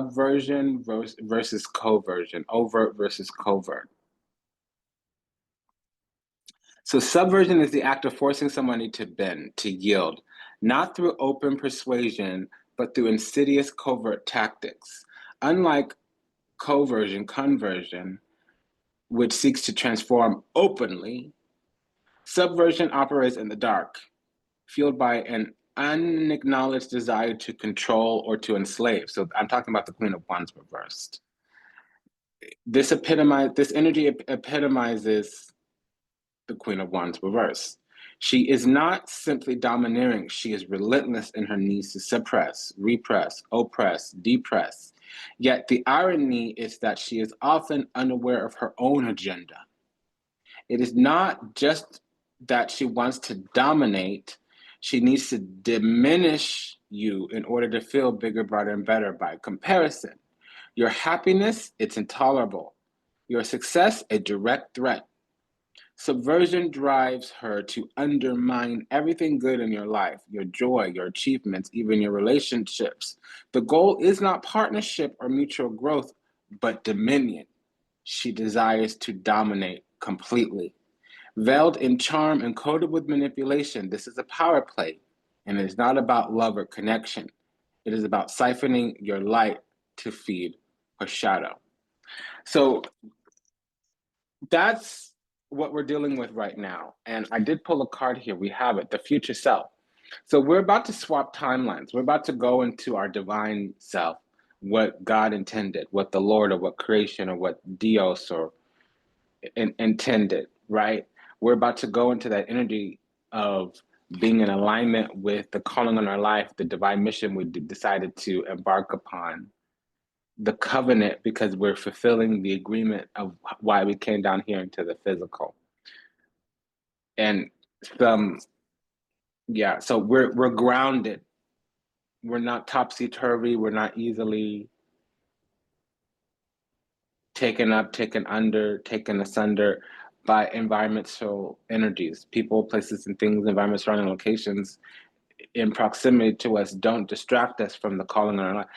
subversion versus coversion, overt versus covert. So subversion is the act of forcing somebody to bend, to yield, not through open persuasion, but through insidious covert tactics. Unlike conversion, which seeks to transform openly, subversion operates in the dark, fueled by an unacknowledged desire to control or to enslave. So I'm talking about the Queen of Wands reversed. This energy epitomizes the Queen of Wands reversed. She is not simply domineering, she is relentless in her needs to suppress, repress, oppress, depress. Yet the irony is that she is often unaware of her own agenda. It is not just that she wants to dominate, she needs to diminish you in order to feel bigger, brighter, and better by comparison. Your happiness, it's intolerable. Your success, a direct threat. Subversion drives her to undermine everything good in your life, your joy, your achievements, even your relationships. The goal is not partnership or mutual growth, but dominion. She desires to dominate completely. Veiled in charm and coated with manipulation, this is a power play, and it is not about love or connection. It is about siphoning your light to feed her shadow. So that's what we're dealing with right now. And I did pull a card here. We have it, the future self. So we're about to swap timelines. We're about to go into our divine self, what God intended, what the Lord or what creation or what Dios or intended, right? We're about to go into that energy of being in alignment with the calling on our life, the divine mission we decided to embark upon, the covenant, because we're fulfilling the agreement of why we came down here into the physical. And so we're grounded. We're not topsy-turvy. We're not easily taken up, taken under, taken asunder by environmental energies. People, places, and things, environments, surrounding locations in proximity to us don't distract us from the calling on our life.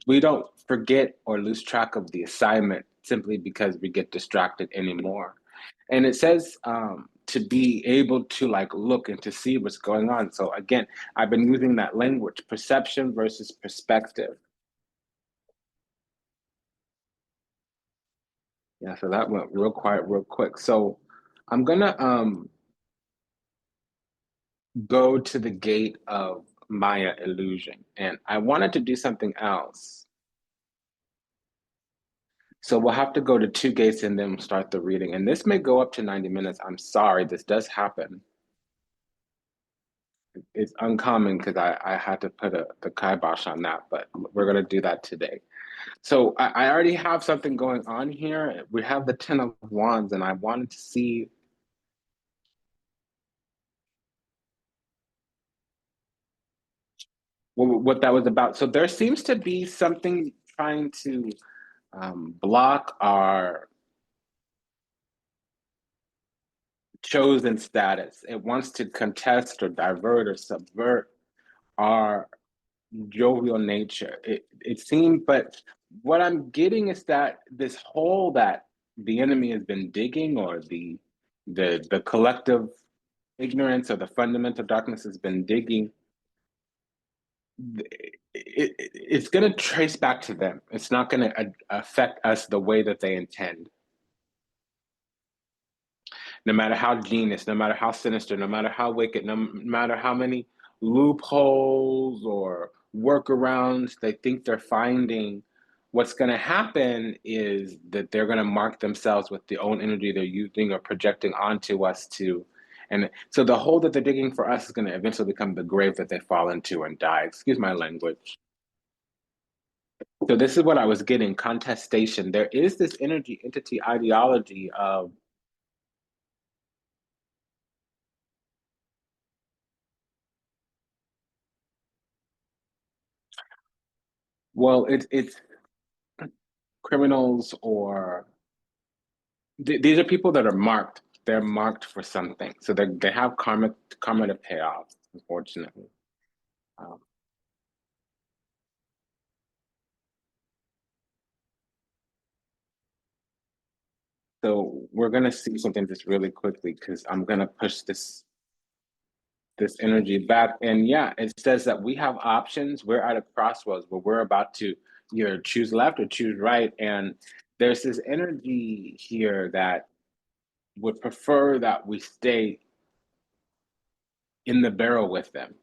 We don't forget or lose track of the assignment simply because we get distracted anymore. And it says to be able to like look and to see what's going on. So again, I've been using that language, perception versus perspective. Yeah, so that went real quiet, real quick. So I'm gonna go to the gate of Maya illusion, and I wanted to do something else. So we'll have to go to 2 gates and then start the reading. And this may go up to 90 minutes. I'm sorry, this does happen. It's uncommon because I had to put the kibosh on that, but we're gonna do that today. So I already have something going on here. We have the 10 of Wands, and I wanted to see what that was about. So there seems to be something trying to block our chosen status. It wants to contest or divert or subvert our jovial nature. It seems, but what I'm getting is that this hole that the enemy has been digging, or the collective ignorance or the fundamental darkness has been digging, it's going to trace back to them. It's not going to affect us the way that they intend. No matter how genius, no matter how sinister, no matter how wicked, no matter how many loopholes or workarounds they think they're finding, what's going to happen is that they're going to mark themselves with the own energy they're using or projecting onto us too. And so the hole that they're digging for us is going to eventually become the grave that they fall into and die. Excuse my language. So this is what I was getting, contestation. There is this energy, entity, ideology of well, it's criminals, or these are people that are marked. They're marked for something, so they have karma to pay off. Unfortunately, um, So we're gonna see something just really quickly because I'm gonna push this energy back. And yeah, it says that we have options. We're at a crossroads where we're about to either choose left or choose right. And there's this energy here that would prefer that we stay in the barrel with them,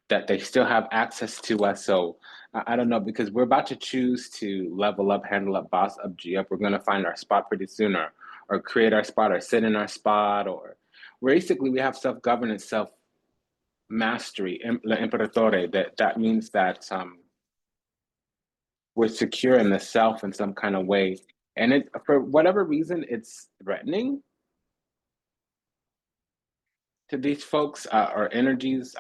that they still have access to us. So I don't know, because we're about to choose to level up, handle up, boss up, G up. We're going to find our spot pretty soon, or create our spot, or sit in our spot, or basically we have self-governance, self-mastery, imperatore. That means that we're secure in the self in some kind of way. And it, for whatever reason, it's threatening to these folks, or energies,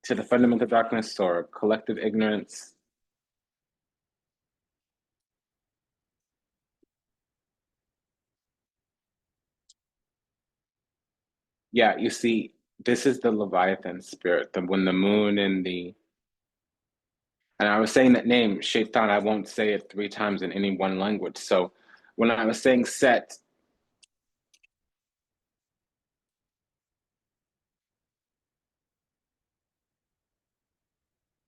to the fundamental darkness or collective ignorance. Yeah, you see, this is the Leviathan spirit, the when the moon and the, and I was saying that name, Shaitan, I won't say it three times in any one language. So when I was saying Set,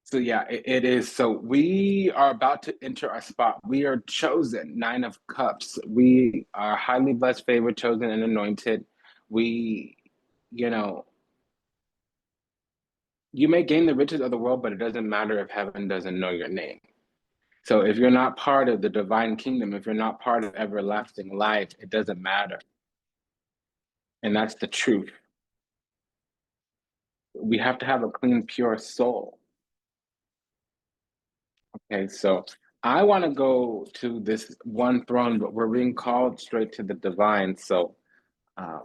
so yeah, it is. So we are about to enter our spot. We are chosen, Nine of Cups. We are highly blessed, favored, chosen, and anointed. We, you know, you may gain the riches of the world, but it doesn't matter if heaven doesn't know your name. So if you're not part of the divine kingdom, if you're not part of everlasting life, it doesn't matter. And that's the truth. We have to have a clean, pure soul. Okay, so I want to go to this one throne, but we're being called straight to the divine. So um,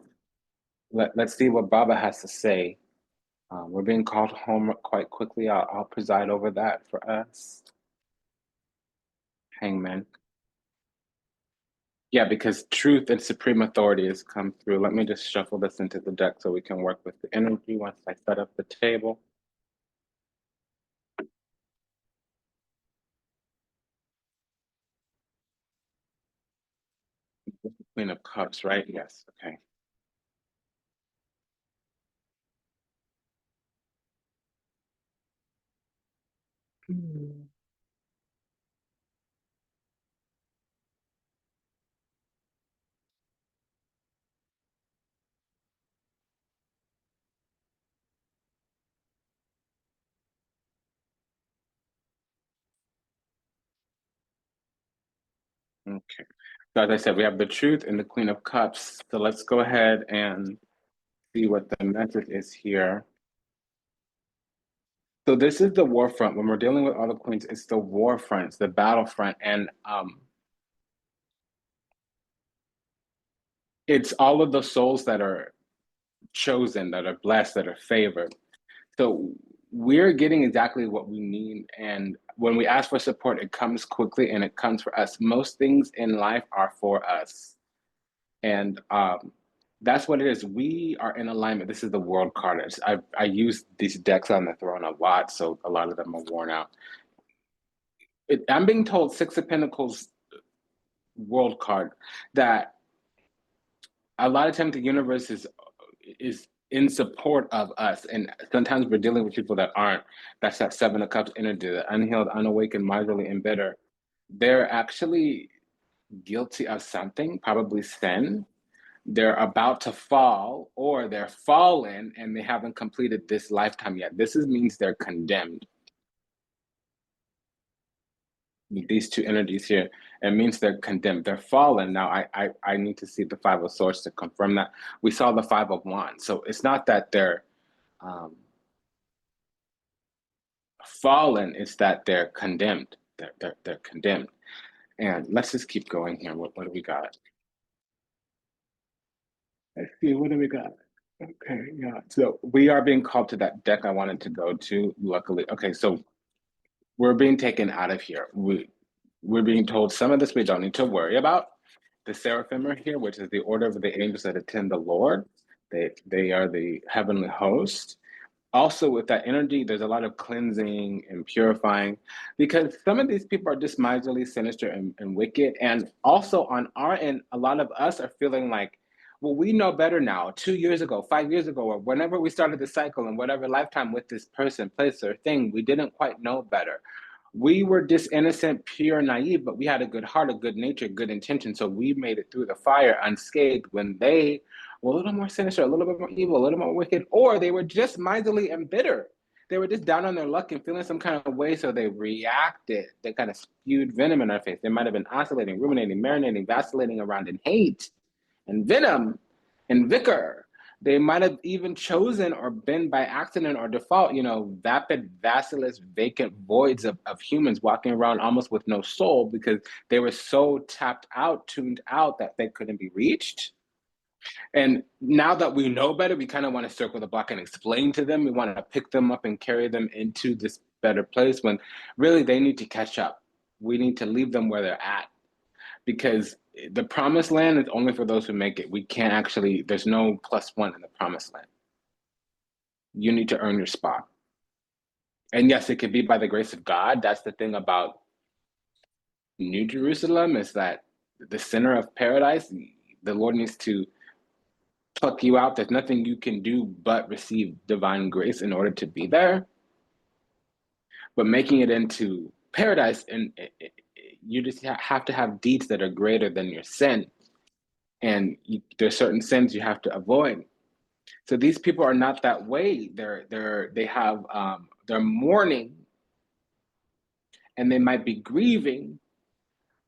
let's see what Baba has to say. We're being called home quite quickly. I'll preside over that for us. Hangman. Yeah, because truth and supreme authority has come through. Let me just shuffle this into the deck so we can work with the energy once I set up the table. Queen of Cups, right? Yes, okay. Hmm. Okay. So as I said, we have the truth and the Queen of Cups. So let's go ahead and see what the message is here. So this is the war front. When we're dealing with all the queens, it's the war front, it's the battlefront, and it's all of the souls that are chosen, that are blessed, that are favored. So we're getting exactly what we need. And when we ask for support, it comes quickly and it comes for us. Most things in life are for us. And that's what it is. We are in alignment. This is the world card. I use these decks on the throne a lot, so a lot of them are worn out. I'm being told Six of Pentacles world card that a lot of times the universe is in support of us, and sometimes we're dealing with people that aren't. That's that Seven of Cups energy, the unhealed, unawakened, miserly, and bitter. They're actually guilty of something, probably sin. They're about to fall, or they're fallen and they haven't completed this lifetime yet. This is, means they're condemned. These two energies here, it means they're condemned, they're fallen. Now I need to see the Five of Swords to confirm that. We saw the Five of Wands, so it's not that they're um, fallen, it's that they're condemned. They're condemned. And let's just keep going here. What do we got? Let's see, what do we got? Okay, yeah. So we are being called to that deck I wanted to go to, luckily. Okay, so we're being taken out of here. We're being told some of this we don't need to worry about. The seraphim are here, which is the order of the angels that attend the Lord. They are the heavenly host. also with that energy, there's a lot of cleansing and purifying, because some of these people are just miserly, sinister, and wicked. And also on our end, a lot of us are feeling like, well, we know better now. 2 years ago, 5 years ago, or whenever we started the cycle in whatever lifetime with this person, place, or thing, we didn't quite know better. We were just innocent, pure, naive, but we had a good heart, a good nature, good intention. So we made it through the fire unscathed, when they were a little more sinister, a little bit more evil, a little more wicked, or they were just miserly and bitter. They were just down on their luck and feeling some kind of way, so they reacted. They kind of spewed venom in our face. They might have been oscillating, ruminating, marinating, vacillating around in hate and venom and vicar. They might have even chosen or been by accident or default, vapid, vacillous, vacant voids of humans walking around almost with no soul, because they were so tapped out, tuned out, that they couldn't be reached. And now that we know better, we kind of want to circle the block and explain to them. We want to pick them up and carry them into this better place, when really they need to catch up. We need to leave them where they're at, because the promised land is only for those who make it. We can't actually, there's no +1 in the promised land. You need to earn your spot. And yes, it could be by the grace of God. That's the thing about New Jerusalem, is that the center of paradise, the Lord needs to pluck you out. There's nothing you can do but receive divine grace in order to be there. But making it into paradise, and you just have to have deeds that are greater than your sin. And there's certain sins you have to avoid. So these people are not that way. They're mourning, and they might be grieving,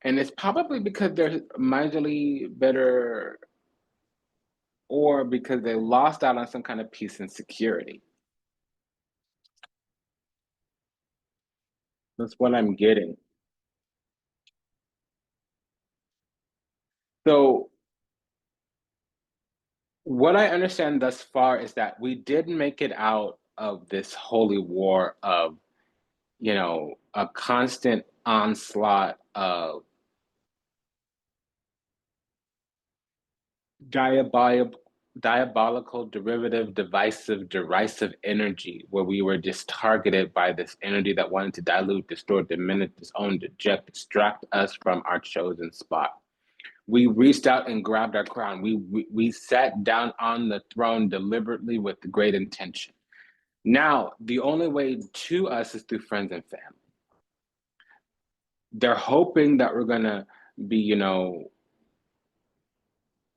and it's probably because they're miserly, bitter, or because they lost out on some kind of peace and security. That's what I'm getting. So what I understand thus far is that we did make it out of this holy war of, a constant onslaught of diabolical, derivative, divisive, derisive energy, where we were just targeted by this energy that wanted to dilute, distort, diminish, disown, deject, distract us from our chosen spot. We reached out and grabbed our crown. We sat down on the throne deliberately with great intention. Now, the only way to us is through friends and family. They're hoping that we're going to be,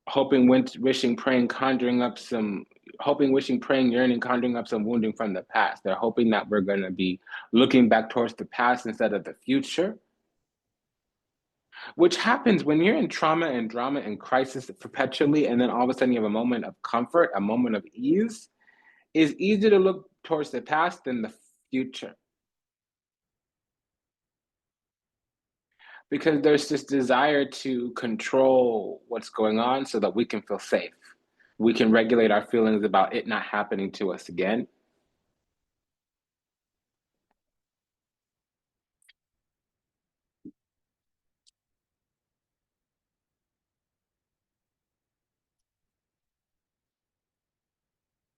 hoping, wishing, praying, conjuring up some, hoping, wishing, praying, yearning, conjuring up some wounding from the past. They're hoping that we're going to be looking back towards the past instead of the future, which happens when you're in trauma and drama and crisis perpetually, and then all of a sudden you have a moment of comfort, a moment of ease. It's easier to look towards the past than the future, because there's this desire to control what's going on so that we can feel safe. We can regulate our feelings about it not happening to us again.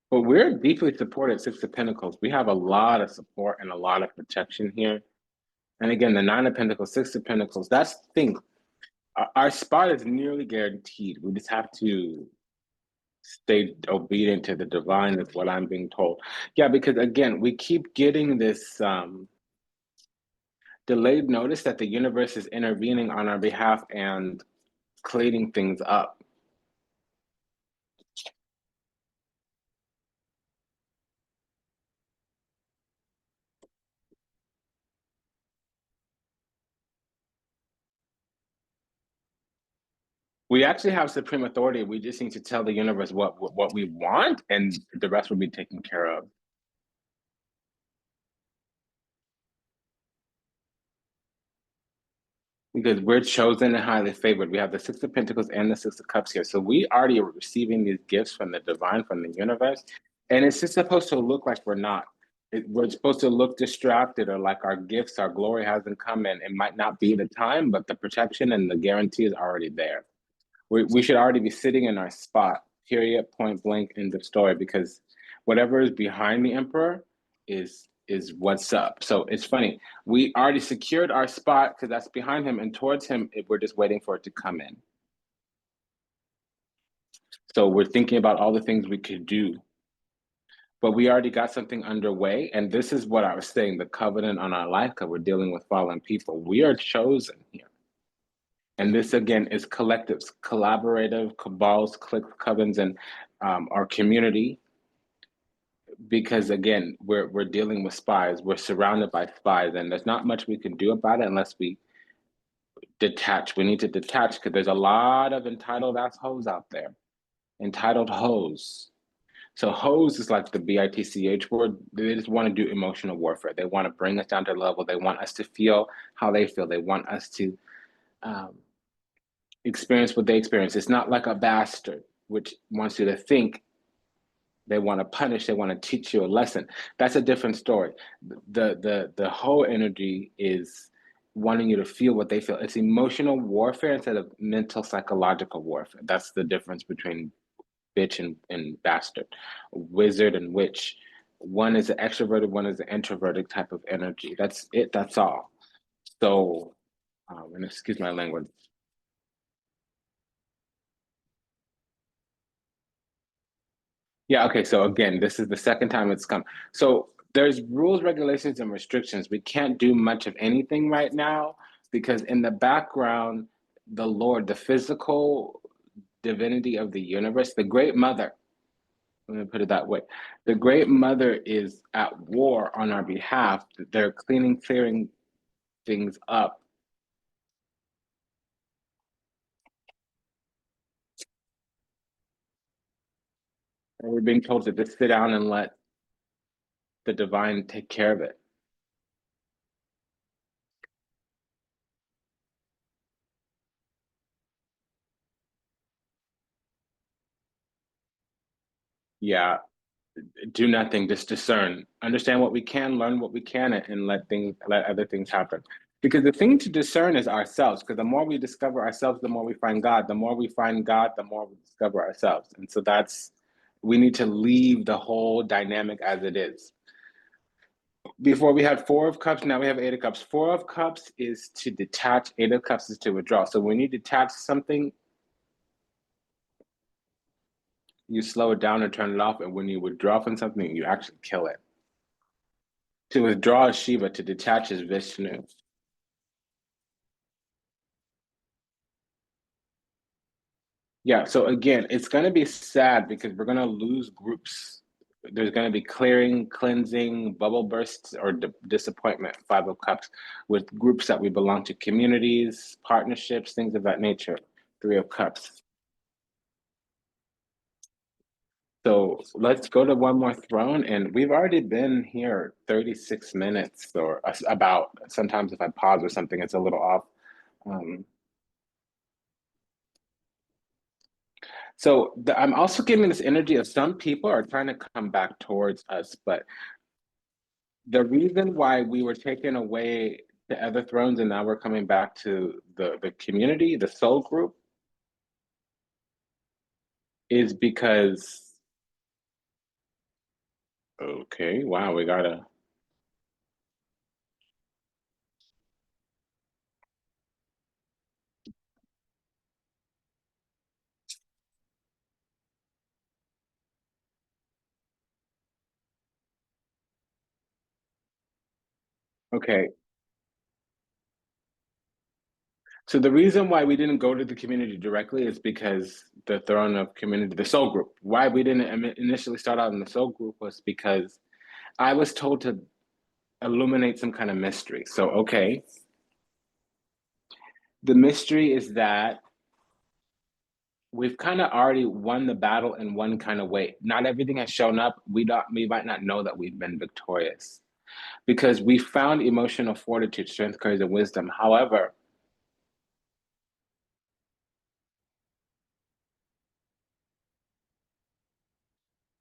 But we're deeply supported, Six of Pentacles. We have a lot of support and a lot of protection here. And again, the Nine of Pentacles, Six of Pentacles, that's the thing. Our spot is nearly guaranteed. We just have to stay obedient to the divine, is what I'm being told. Yeah, because again, we keep getting this delayed notice that the universe is intervening on our behalf and cleaning things up. We actually have supreme authority. We just need to tell the universe what we want, and the rest will be taken care of. Because we're chosen and highly favored. We have the Six of Pentacles and the Six of Cups here. So we already are receiving these gifts from the divine, from the universe. And it's just supposed to look like we're not. We're supposed to look distracted, or like our gifts, our glory hasn't come in. It might not be the time, but the protection and the guarantee is already there. We should already be sitting in our spot, period, point blank, end of story, because whatever is behind the emperor is what's up. So it's funny. We already secured our spot because that's behind him, and towards him, we're just waiting for it to come in. So we're thinking about all the things we could do, but we already got something underway. And this is what I was saying, the covenant on our life, because we're dealing with fallen people. We are chosen here. And this again is collectives, collaborative, cabals, cliques, covens, and our community. Because again, we're dealing with spies. We're surrounded by spies, and there's not much we can do about it unless we detach. We need to detach because there's a lot of entitled assholes out there. Entitled hoes. So hoes is like the bitch word. They just want to do emotional warfare. They want to bring us down to the level. They want us to feel how they feel. They want us to experience what they experience. It's not like a bastard, which wants you to think. They want to punish. They want to teach you a lesson. That's a different story. The whole energy is wanting you to feel what they feel. It's emotional warfare instead of mental psychological warfare. That's the difference between bitch and bastard, wizard and witch. One is an extroverted, one is an introverted type of energy. That's it. That's all. So, and excuse my language. Yeah, okay, so again, this is the second time it's come. So there's rules, regulations, and restrictions. We can't do much of anything right now because in the background, the Lord, the physical divinity of the universe, the Great Mother, let me put it that way. The Great Mother is at war on our behalf. They're clearing things up. And we're being told to just sit down and let the divine take care of it. Yeah, do nothing, just discern. Understand what we can, learn what we can, and let other things happen. Because the thing to discern is ourselves. Because the more we discover ourselves, the more we find God. The more we find God, the more we discover ourselves. And so we need to leave the whole dynamic as it is. Before we had Four of Cups, now we have Eight of Cups. Four of Cups is to detach, Eight of Cups is to withdraw. So when you detach something, you slow it down and turn it off. And when you withdraw from something, you actually kill it. To withdraw is Shiva, to detach is Vishnu. Yeah, so again, it's going to be sad because we're going to lose groups. There's going to be clearing, cleansing, bubble bursts, or disappointment, Five of Cups, with groups that we belong to, communities, partnerships, things of that nature, Three of Cups. So let's go to one more throne, and we've already been here 36 minutes or about. Sometimes if I pause or something, it's a little off. Um, I'm also getting this energy of some people are trying to come back towards us, but the reason why we were taken away to other thrones and now we're coming back to the community, the soul group, is because okay, wow, we gotta okay. So the reason why we didn't go to the community directly is because the throne of community, the soul group. Why we didn't initially start out in the soul group was because I was told to illuminate some kind of mystery. So okay, the mystery is that we've kind of already won the battle in one kind of way. Not everything has shown up. We might not know that we've been victorious because we found emotional fortitude, strength, courage, and wisdom. However,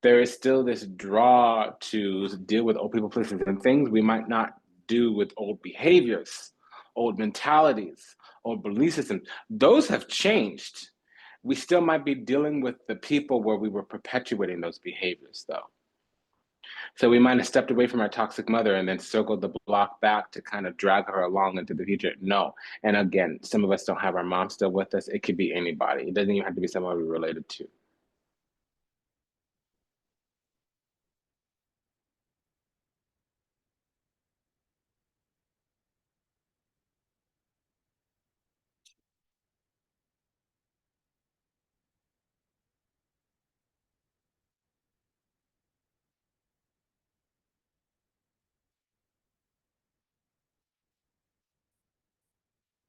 there is still this draw to deal with old people, places, and things we might not do with old behaviors, old mentalities, old belief systems. Those have changed. We still might be dealing with the people where we were perpetuating those behaviors, though. So we might have stepped away from our toxic mother and then circled the block back to kind of drag her along into the future. No. And again, some of us don't have our mom still with us. It could be anybody. It doesn't even have to be someone we're related to.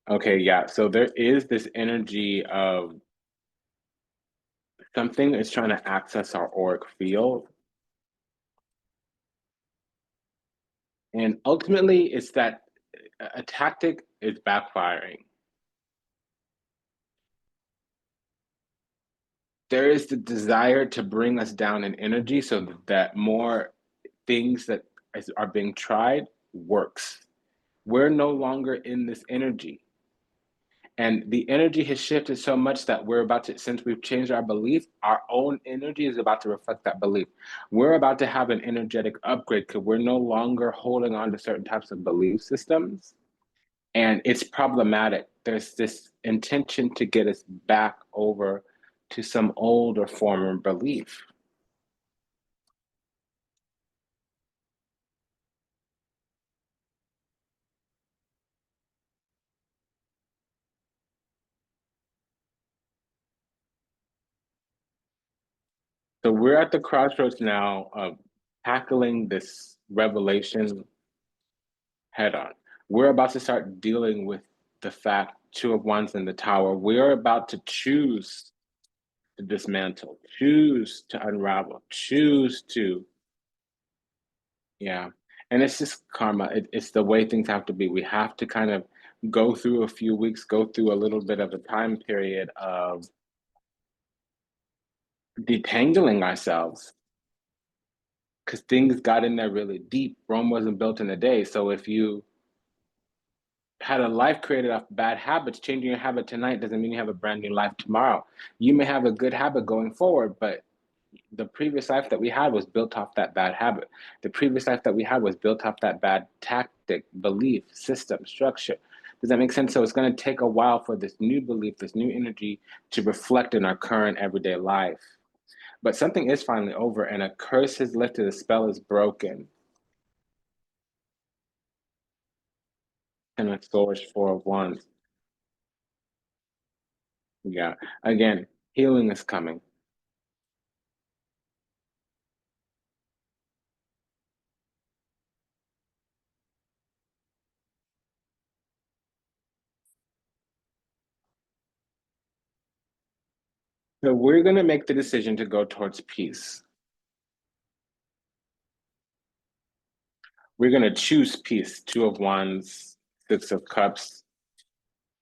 Okay, yeah. So there is this energy of something is trying to access our auric field. And ultimately, it's that a tactic is backfiring. There is the desire to bring us down in energy so that more things that are being tried works. We're no longer in this energy. And the energy has shifted so much that we're about to, since we've changed our belief, our own energy is about to reflect that belief. We're about to have an energetic upgrade because we're no longer holding on to certain types of belief systems. And it's problematic. There's this intention to get us back over to some old or former belief. So we're at the crossroads now of tackling this revelation head on. We're about to start dealing with the fact two of wands in the tower. We're about to choose to dismantle, choose to unravel, choose to, yeah. And it's just karma. It's the way things have to be. We have to kind of go through a few weeks, go through a little bit of a time period of detangling ourselves because things got in there really deep. Rome wasn't built in a day. So if you had a life created off bad habits, changing your habit tonight doesn't mean you have a brand new life tomorrow. You may have a good habit going forward, but the previous life that we had was built off that bad habit. The previous life that we had was built off that bad tactic, belief, system, structure. Does that make sense? So it's going to take a while for this new belief, this new energy to reflect in our current everyday life. But something is finally over, and a curse is lifted, a spell is broken. And a source four of wands. Yeah. Again, healing is coming. So we're going to make the decision to go towards peace. We're going to choose peace. Two of wands, six of cups.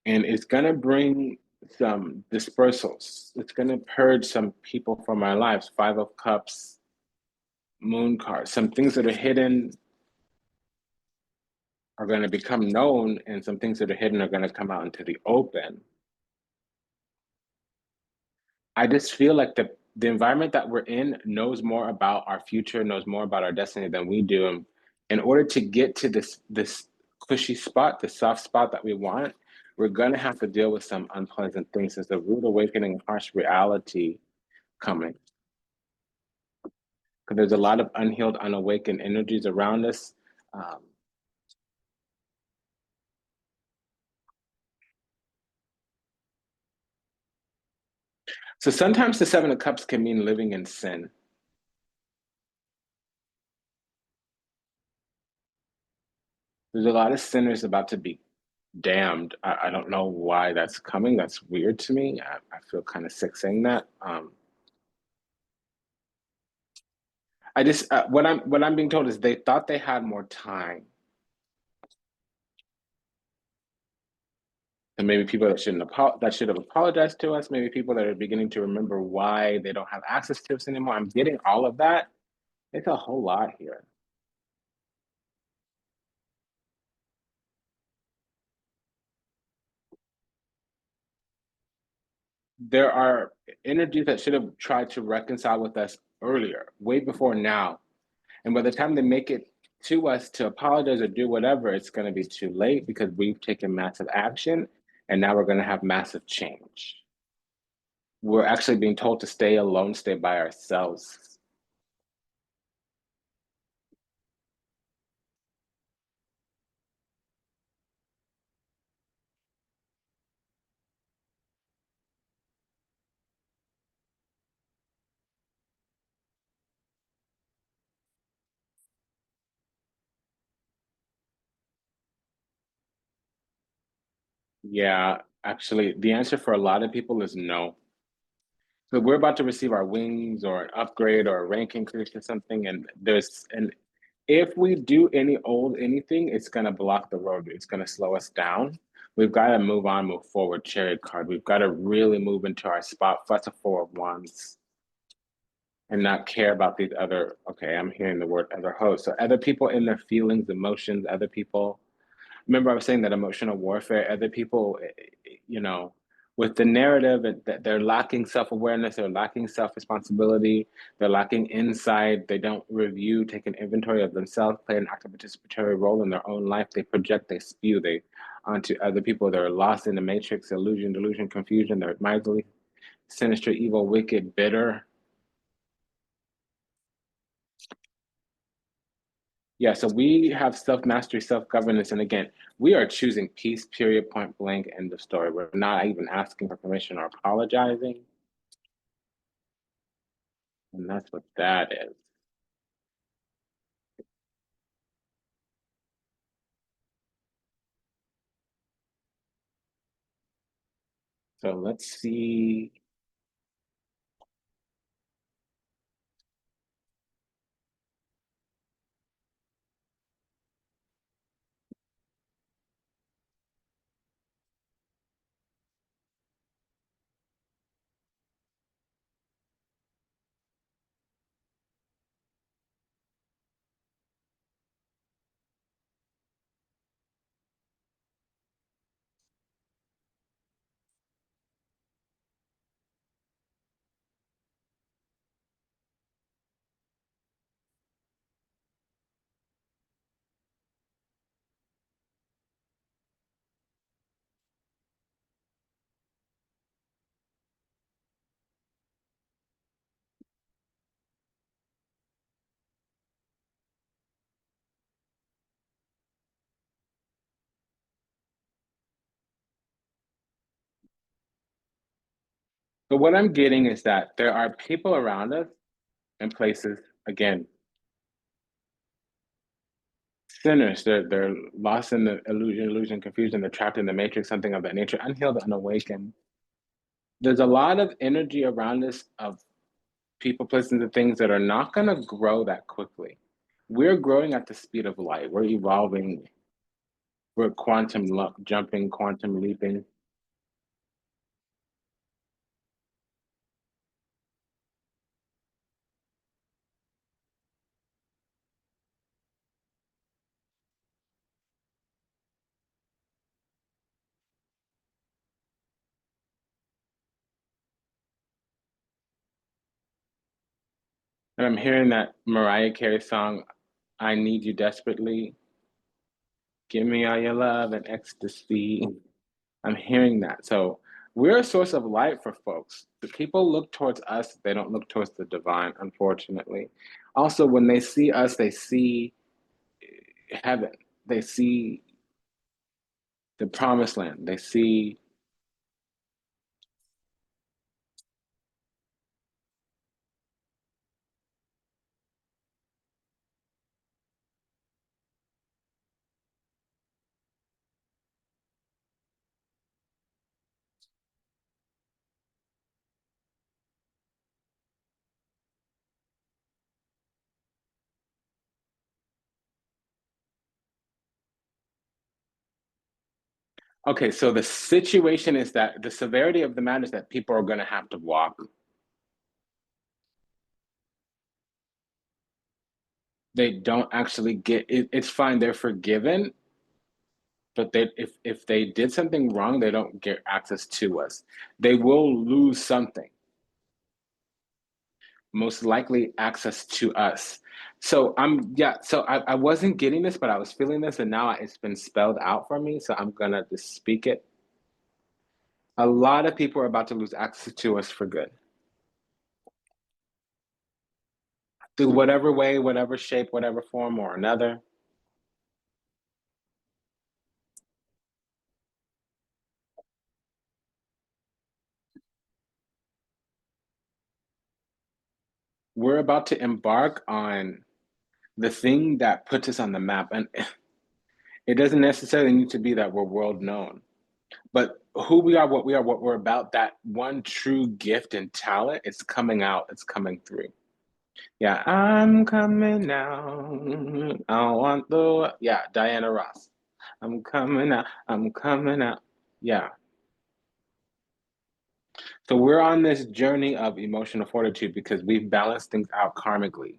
And it's going to bring some dispersals. It's going to purge some people from our lives. Five of cups, moon card. Some things that are hidden are going to become known, and some things that are hidden are going to come out into the open. I just feel like the environment that we're in knows more about our future, knows more about our destiny than we do. And in order to get to this cushy spot, the soft spot that we want, we're gonna have to deal with some unpleasant things. There's a rude awakening, harsh reality coming. Because there's a lot of unhealed, unawakened energies around us. Um, so sometimes the Seven of Cups can mean living in sin. There's a lot of sinners about to be damned. I don't know why that's coming. That's weird to me. I feel kind of sick saying that. I just what I'm being told is they thought they had more time, and maybe people that that should have apologized to us. Maybe people that are beginning to remember why they don't have access to us anymore. I'm getting all of that. It's a whole lot here. There are energies that should have tried to reconcile with us earlier, way before now. And by the time they make it to us to apologize or do whatever, it's going to be too late because we've taken massive action and now we're going to have massive change. We're actually being told to stay alone, stay by ourselves. Yeah, actually, the answer for a lot of people is no. So we're about to receive our wings or an upgrade or a rank increase or something, and if we do any old anything, it's gonna block the road. It's gonna slow us down. We've got to move on, move forward. Chariot card. We've got to really move into our spot. That's a four of wands, and not care about these other. Okay, I'm hearing the word other hosts. So other people in their feelings, emotions. Other people. Remember, I was saying that emotional warfare. Other people, you know, with the narrative that they're lacking self-awareness, they're lacking self-responsibility, they're lacking insight, they don't review, take an inventory of themselves, play an active participatory role in their own life, they project, they spew, they onto other people. They're lost in the matrix, illusion, delusion, confusion, they're miserly, sinister, evil, wicked, bitter. Yeah, so we have self-mastery, self-governance, and again, we are choosing peace, period, point blank, end of story. We're not even asking for permission or apologizing. And that's what that is. So let's see. But what I'm getting is that there are people around us and places, again, sinners. They're lost in the illusion, confusion, they're trapped in the matrix, something of that nature, unhealed, unawakened. There's a lot of energy around us of people, places, and things that are not going to grow that quickly. We're growing at the speed of light. We're evolving. We're jumping, quantum leaping. And I'm hearing that Mariah Carey song, I Need You Desperately. Give me all your love and ecstasy. I'm hearing that. So we're a source of light for folks. The people look towards us, they don't look towards the divine, unfortunately. Also, when they see us, they see heaven. They see the promised land. They see. Okay, so the situation is that the severity of the matter is that people are going to have to walk. They don't actually get it. It's fine. They're forgiven, but if they did something wrong, they don't get access to us. They will lose something. most likely access to us. So I wasn't getting this, but I was feeling this, and now it's been spelled out for me. So I'm gonna just speak it. A lot of people are about to lose access to us for good. Through whatever way, whatever shape, whatever form or another. We're about to embark on the thing that puts us on the map. And it doesn't necessarily need to be that we're world known, but who we are, what we're about, that one true gift and talent, it's coming out, it's coming through. Yeah, I'm coming out. I want the, yeah, Diana Ross. I'm coming out. I'm coming out. Yeah. So we're on this journey of emotional fortitude because we've balanced things out karmically.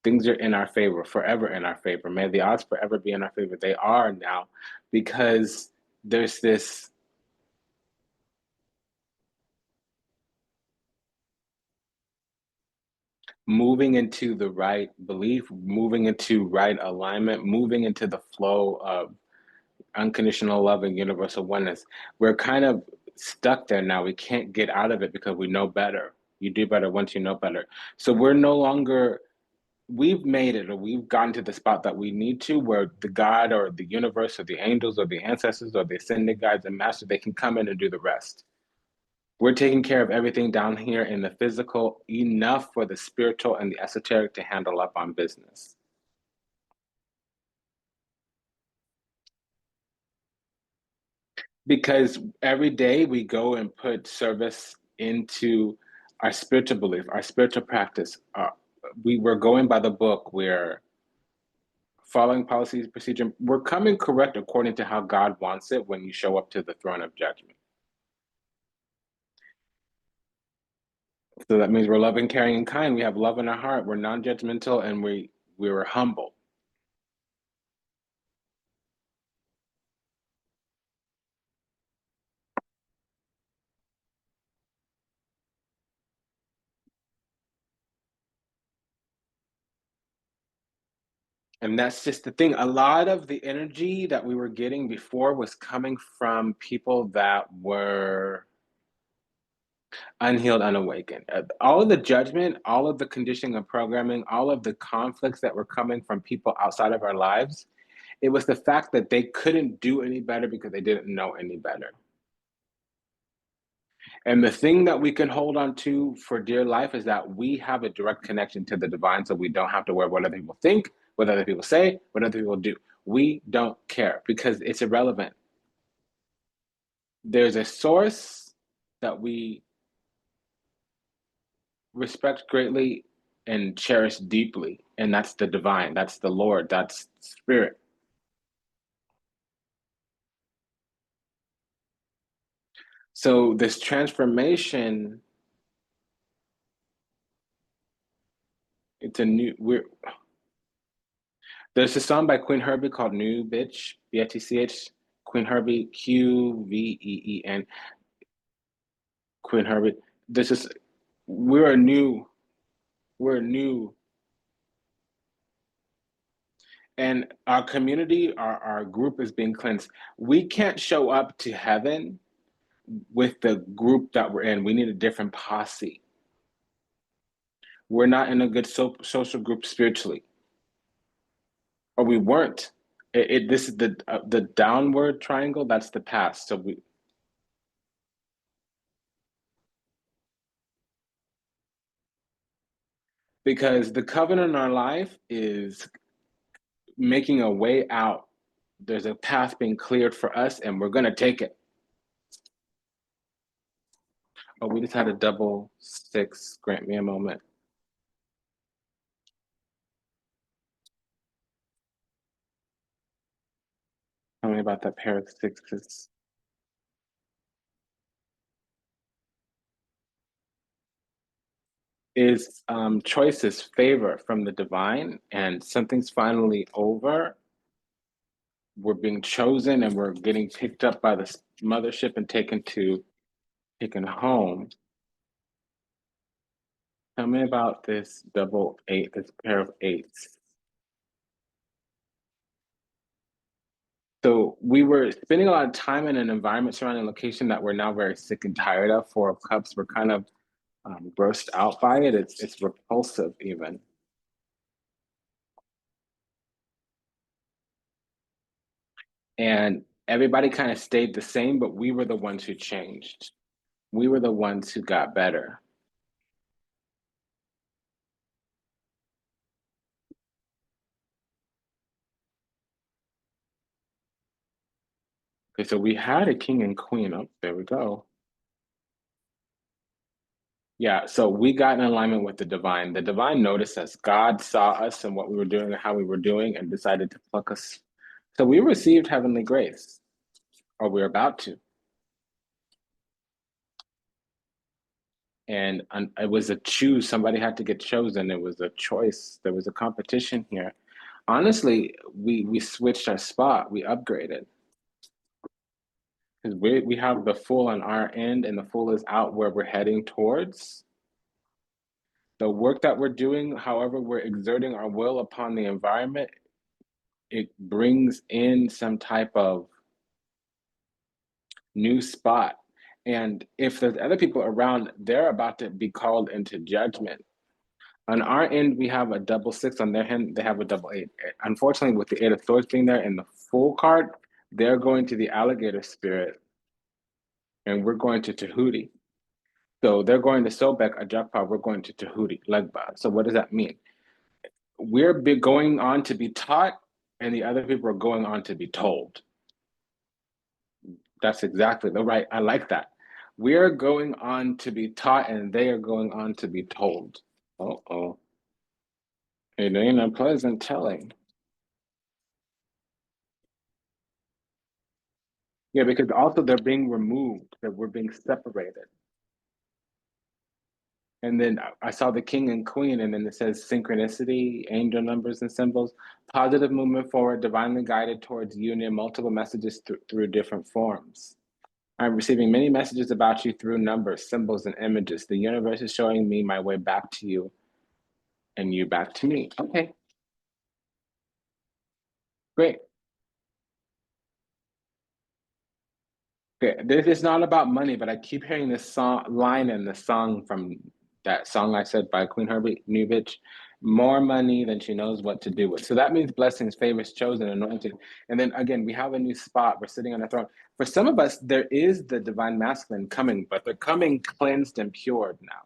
Things are in our favor, forever in our favor. May the odds forever be in our favor. They are now because there's this moving into the right belief, moving into right alignment, moving into the flow of unconditional love and universal oneness. We're kind of stuck there now. We can't get out of it because we know better. You do better once you know better. So we're no longer, we've made it, or we've gotten to the spot that we need to, where the God or the universe or the angels or the ancestors or the ascended guides and masters, they can come in and do the rest. We're taking care of everything down here in the physical, enough for the spiritual and the esoteric to handle up on business. Because every day we go and put service into our spiritual belief, our spiritual practice. We were going by the book. We're following policies, procedure. We're coming correct according to how God wants it when you show up to the throne of judgment. So that means we're loving, caring, and kind. We have love in our heart. We're non-judgmental, and we were humble. And that's just the thing. A lot of the energy that we were getting before was coming from people that were unhealed, unawakened. All of the judgment, all of the conditioning and programming, all of the conflicts that were coming from people outside of our lives, it was the fact that they couldn't do any better because they didn't know any better. And the thing that we can hold on to for dear life is that we have a direct connection to the divine, so we don't have to worry what other people think, what other people say, what other people do. We don't care because it's irrelevant. There's a source that we respect greatly and cherish deeply, and that's the divine, that's the Lord, that's spirit. So this transformation, it's a new, we're, there's a song by Queen Herbie called New Bitch, Bitch, Queen Herbie, Qveen, Queen Herbie. This is, we're a new, we're new, and our community, our group is being cleansed. We can't show up to heaven with the group that we're in. We need a different posse. We're not in a good social group spiritually, or we weren't. This is the downward triangle. That's the past. So we, because the covenant in our life is making a way out. There's a path being cleared for us, and we're gonna take it. Oh, we just had a double six. Grant me a moment. Tell me about that pair of sixes. Is choices, favor from the divine, and something's finally over. We're being chosen, and we're getting picked up by the mothership and taken home. Tell me about this double eight, this pair of eights. So we were spending a lot of time in an environment surrounding a location that we're now very sick and tired of. Four of Cups, we're kind of grossed out by it. It's repulsive even. And everybody kind of stayed the same, but we were the ones who changed. We were the ones who got better. Okay, so we had a king and queen. Oh, there we go. Yeah, so we got in alignment with the divine. The divine noticed us. God saw us and what we were doing and how we were doing and decided to pluck us. So we received heavenly grace, or we're about to. And it was a choose. Somebody had to get chosen. It was a choice. There was a competition here. Honestly, we switched our spot. We upgraded because we have the full on our end, and the full is out where we're heading towards. The work that we're doing, however, we're exerting our will upon the environment, it brings in some type of new spot. And if there's other people around, they're about to be called into judgment. On our end, we have a double six. On their end, they have a double eight. Unfortunately, with the Eight of Swords being there in the full card, they're going to the alligator spirit, and we're going to Tahuti. So they're going to Sobek, Ajapa, we're going to Tahuti, Legba. So what does that mean? We're going on to be taught, and the other people are going on to be told. That's exactly the right. I like that. We're going on to be taught, and they are going on to be told. Uh-oh. It ain't a pleasant telling. Yeah, because also they're being removed, that we're being separated. And then I saw the king and queen, and then it says synchronicity, angel numbers and symbols, positive movement forward, divinely guided towards union, multiple messages through different forms. I'm receiving many messages about you through numbers, symbols, and images. The universe is showing me my way back to you and you back to me. Okay, great. Okay, this is not about money, but I keep hearing this song line in the song from that song I said by Queen Herbie New Bitch. More money than she knows what to do with. So that means blessings, favors, chosen, anointed. And then again, we have a new spot. We're sitting on a throne. For some of us, there is the divine masculine coming, but they're coming cleansed and pure now,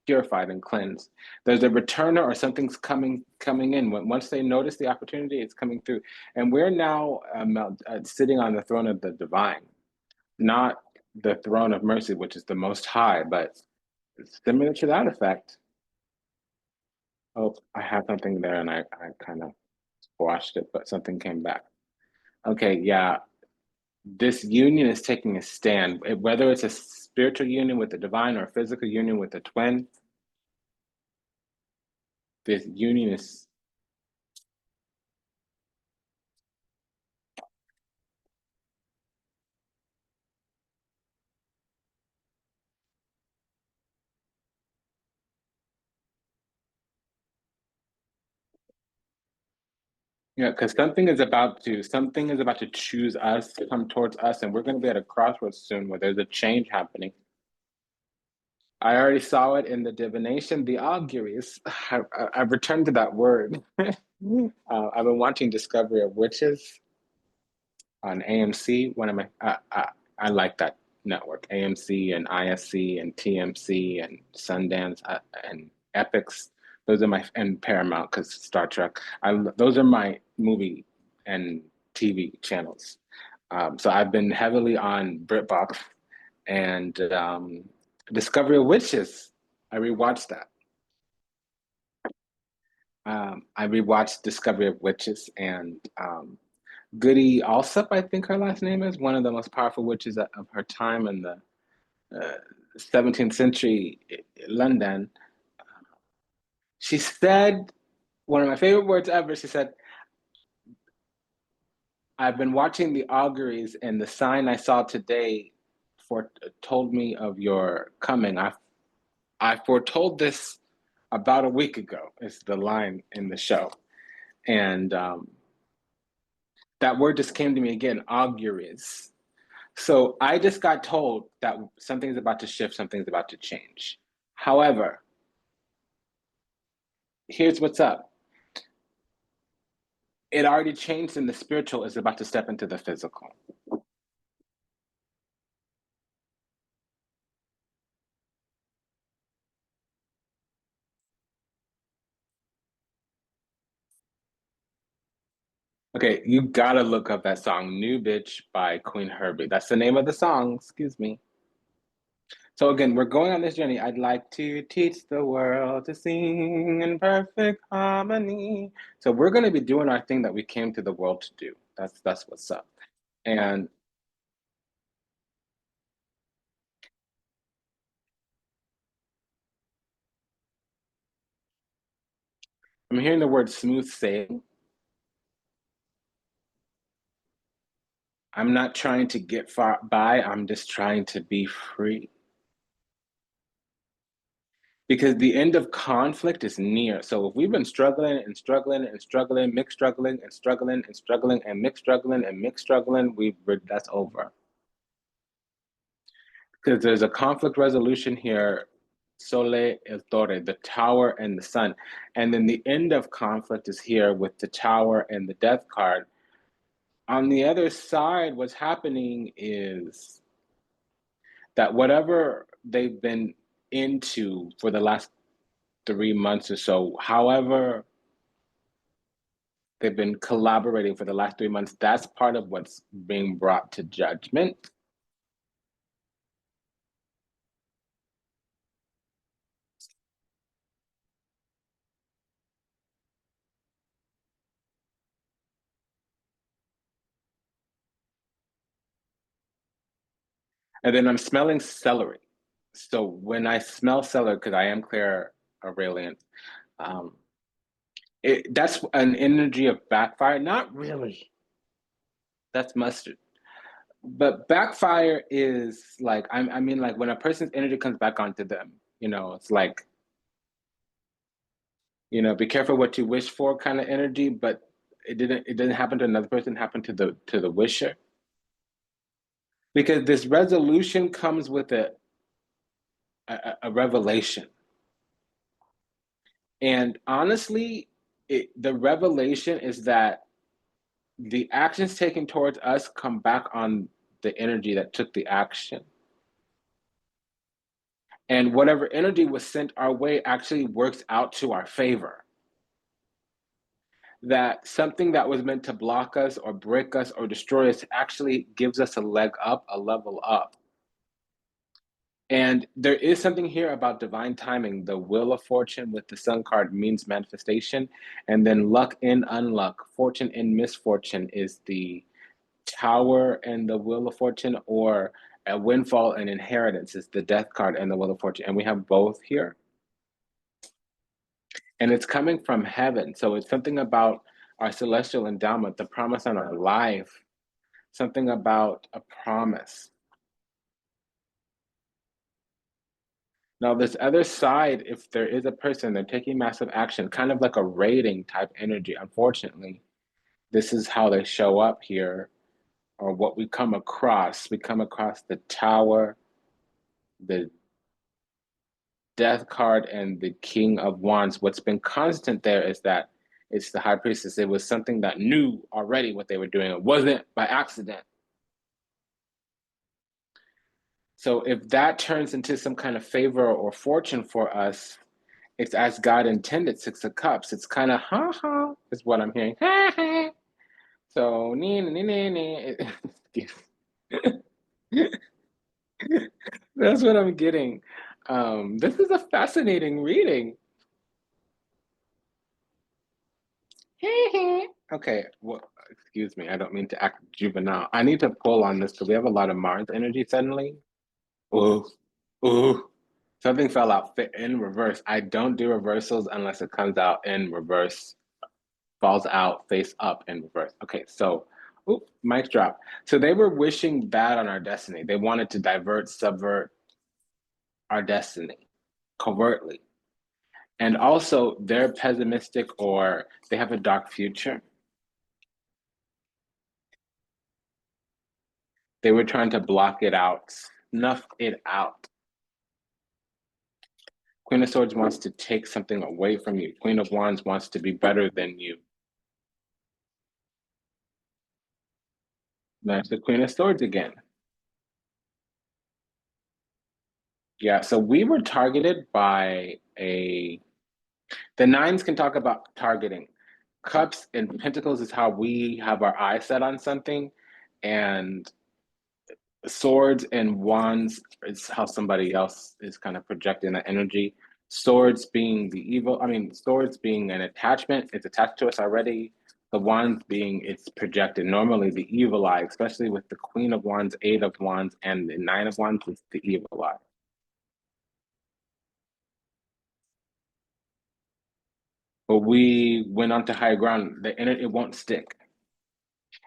purified and cleansed. There's a returner or something's coming in. Once they notice the opportunity, it's coming through. And we're now sitting on the throne of the divine, not the throne of mercy, which is the most high, but similar to that effect. Oh, I had something there and I kind of squashed it, but something came back. Okay, yeah, this union is taking a stand. Whether it's a spiritual union with the divine or a physical union with the twin, this union is. Yeah, because something is about to choose us, to come towards us, and we're going to be at a crossroads soon where there's a change happening. I already saw it in the divination, the auguries. I've returned to that word. I've been watching Discovery of Witches on AMC. One of my, I like that network. AMC and ISC and TMC and Sundance and Epics. Those are my, and Paramount because Star Trek. Those are my movie and TV channels. So I've been heavily on BritBox and Discovery of Witches. I rewatched that. I rewatched Discovery of Witches and Goody Alsop, I think her last name is, one of the most powerful witches of her time in the 17th century London. She said, one of my favorite words ever, she said, I've been watching the auguries and the sign I saw today told me of your coming. I foretold this about a week ago is the line in the show. And that word just came to me again, auguries. So I just got told that something's about to shift, something's about to change. However, here's what's up. It already changed, and the spiritual is about to step into the physical. Okay, you gotta look up that song, New Bitch by Queen Herbie. That's the name of the song, excuse me. So again, we're going on this journey. I'd like to teach the world to sing in perfect harmony. So we're gonna be doing our thing that we came to the world to do. That's what's up. And I'm hearing the word smooth sailing. I'm not trying to get far by, I'm just trying to be free. Because the end of conflict is near. So if we've been struggling and struggling and struggling, mixed struggling and struggling and struggling and mixed struggling and mixed struggling, that's over. Because there's a conflict resolution here, Sole el Torre, the tower and the sun. And then the end of conflict is here with the tower and the death card. On the other side, what's happening is that whatever they've been into for the last 3 months or so, however they've been collaborating for the last 3 months, that's part of what's being brought to judgment. And then I'm smelling celery. So when I smell celery, because I am clear Aurelian, um, that's an energy of backfire. Not really. That's mustard. But backfire is like I mean like when a person's energy comes back onto them, it's like, be careful what you wish for kind of energy, but it didn't happen to another person, it happened to the wisher. Because this resolution comes with a revelation. And honestly, the revelation is that the actions taken towards us come back on the energy that took the action. And whatever energy was sent our way actually works out to our favor. That something that was meant to block us or break us or destroy us actually gives us a leg up, a level up. And there is something here about divine timing. The wheel of fortune with the sun card means manifestation. And then luck in unluck, fortune in misfortune is the tower and the wheel of fortune, or a windfall and inheritance is the death card and the wheel of fortune. And we have both here. And it's coming from heaven. So it's something about our celestial endowment, the promise on our life, something about a promise. Now, this other side, if there is a person, they're taking massive action, kind of like a raiding type energy. Unfortunately, this is how they show up here, or what we come across. We come across the tower, the death card, and the king of wands. What's been constant there is that it's the high priestess. It was something that knew already what they were doing. It wasn't by accident. So if that turns into some kind of favor or fortune for us, it's as God intended, Six of Cups. It's kind of ha ha, is what I'm hearing. Ha ha. So, nee, nee, nee, nee. That's what I'm getting. This is a fascinating reading. Okay, well, excuse me. I don't mean to act juvenile. I need to pull on this because we have a lot of Mars energy suddenly. Ooh, ooh. Something fell out in reverse. I don't do reversals unless it comes out in reverse, falls out face up in reverse. Okay, so, oop, mic drop. So they were wishing bad on our destiny. They wanted to divert, subvert our destiny covertly. And also, they're pessimistic or they have a dark future. They were trying to block it out, snuff it out. Queen of Swords wants to take something away from you. Queen of Wands wants to be better than you. That's the Queen of Swords again. Yeah, so we were targeted by a. The nines can talk about targeting. Cups and Pentacles is how we have our eyes set on something, and swords and wands is how somebody else is kind of projecting that energy. Swords being the evil, I mean, swords being an attachment, it's attached to us already. The wands being it's projected. Normally, the evil eye, especially with the Queen of Wands, Eight of Wands, and the Nine of Wands, is the evil eye. But we went on to higher ground. It won't stick.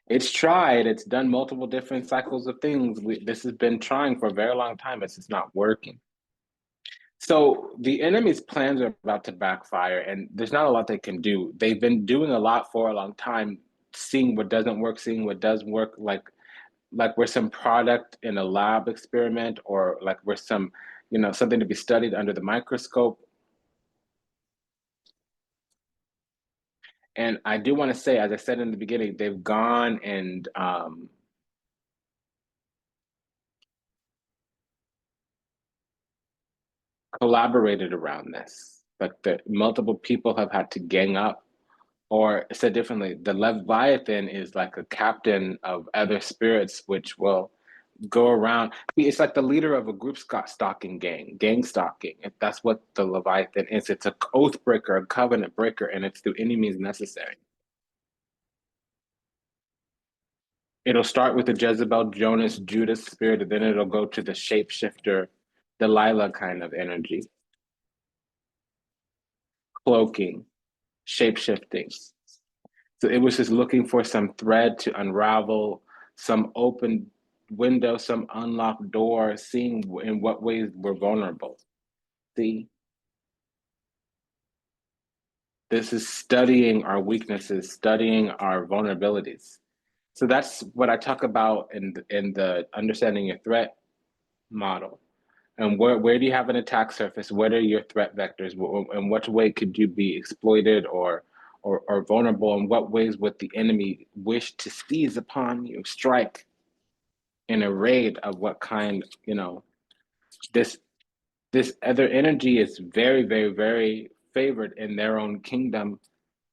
It's tried. It's done multiple different cycles of things. This has been trying for a very long time. It's just not working. So the enemy's plans are about to backfire, and there's not a lot they can do. They've been doing a lot for a long time, seeing what doesn't work, seeing what does work, like we're some product in a lab experiment, or like we're some, something to be studied under the microscope. And I do want to say, as I said in the beginning, they've gone and collaborated around this. Like the multiple people have had to gang up, or said differently, the Leviathan is like a captain of other spirits, which will go around. It's like the leader of a group stalking gang stalking. That's what the Leviathan is. It's a oath breaker, a covenant breaker, and it's through any means necessary. It'll start with the Jezebel, Jonas, Judas spirit, and then it'll go to the shapeshifter, Delilah kind of energy, cloaking, shapeshifting. So it was just looking for some thread to unravel, some open window, some unlocked door, seeing in what ways we're vulnerable. See, this is studying our weaknesses, studying our vulnerabilities. So that's what I talk about in the understanding your threat model. And where do you have an attack surface? What are your threat vectors? In what way could you be exploited or vulnerable? In what ways would the enemy wish to seize upon you, strike in a raid of what kind? This this other energy is very, very, very favored in their own kingdom.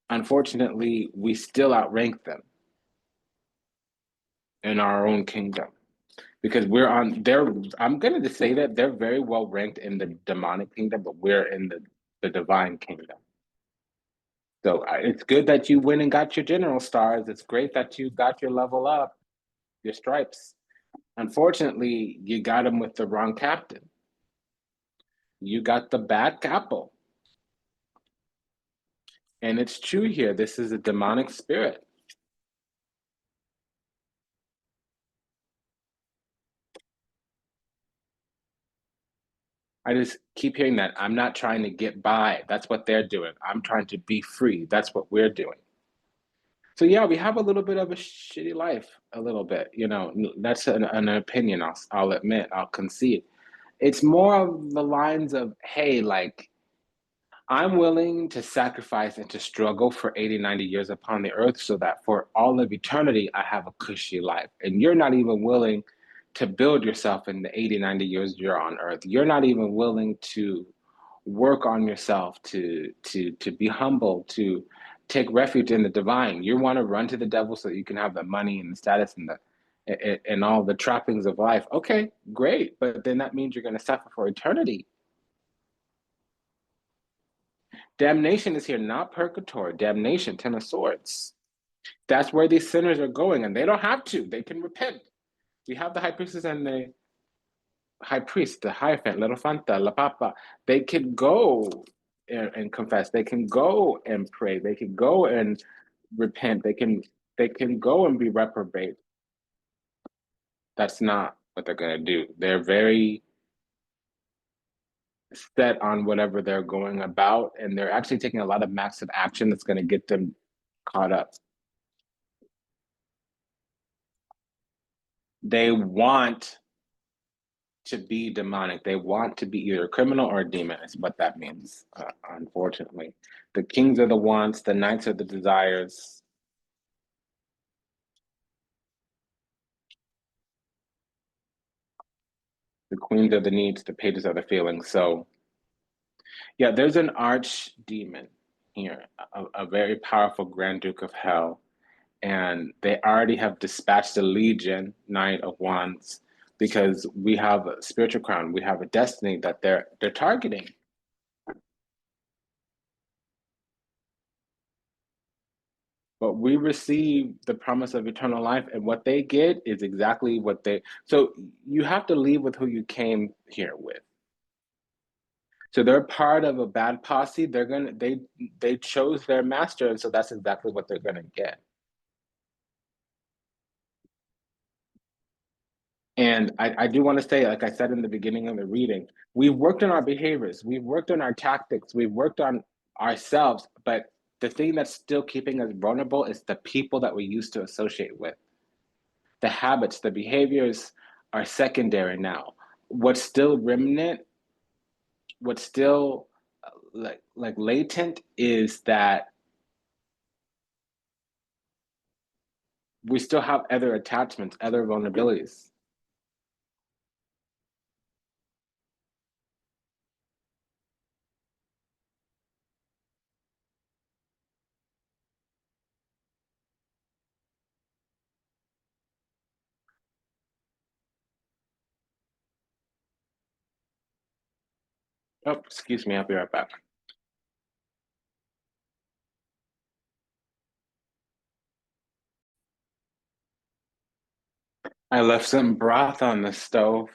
Unfortunately, we still outrank them in our own kingdom because we're on they're I'm gonna just say that they're very well ranked in the demonic kingdom, but we're in the divine kingdom. So it's good that you went and got your general stars. It's great that you got your level up, your stripes. Unfortunately, you got them with the wrong captain. You got the bad capo. And it's true here. This is a demonic spirit. I just keep hearing that. I'm not trying to get by. That's what they're doing. I'm trying to be free. That's what we're doing. So yeah, we have a little bit of a shitty life, a little bit. That's an opinion. I'll admit. I'll concede. It's more of the lines of, hey, like I'm willing to sacrifice and to struggle for 80, 90 years upon the earth so that for all of eternity, I have a cushy life. And you're not even willing to build yourself in the 80, 90 years you're on earth. You're not even willing to work on yourself, to be humble, to take refuge in the divine. You want to run to the devil so you can have the money and the status and all the trappings of life. Okay, great. But then that means you're going to suffer for eternity. Damnation is here, not purgatory. Damnation, Ten of Swords. That's where these sinners are going, and they don't have to. They can repent. We have the high priestess and the high priest, the Hierophant, Little Fanta, La Papa. They can go and confess. They can go and pray. They can go and repent. They can go and be reprobate. That's not what they're going to do. They're very set on whatever they're going about, and they're actually taking a lot of massive action that's going to get them caught up. They want to be demonic. They want to be either a criminal or a demon, is what that means, unfortunately. The kings are the wants, the knights are the desires. The queens are the needs, the pages are the feelings. So, yeah, there's an archdemon here, a very powerful Grand Duke of Hell, and they already have dispatched a legion, Knight of Wands, because we have a spiritual crown, we have a destiny that they're targeting. But we receive the promise of eternal life, and what they get is exactly what they. So you have to leave with who you came here with. So they're part of a bad posse. They chose their master, and so that's exactly what they're gonna get. And I do want to say, like I said in the beginning of the reading, we've worked on our behaviors, we've worked on our tactics, we've worked on ourselves, but the thing that's still keeping us vulnerable is the people that we used to associate with. The habits, the behaviors are secondary now. What's still remnant, what's still like latent is that we still have other attachments, other vulnerabilities. Oh, excuse me, I'll be right back. I left some broth on the stove.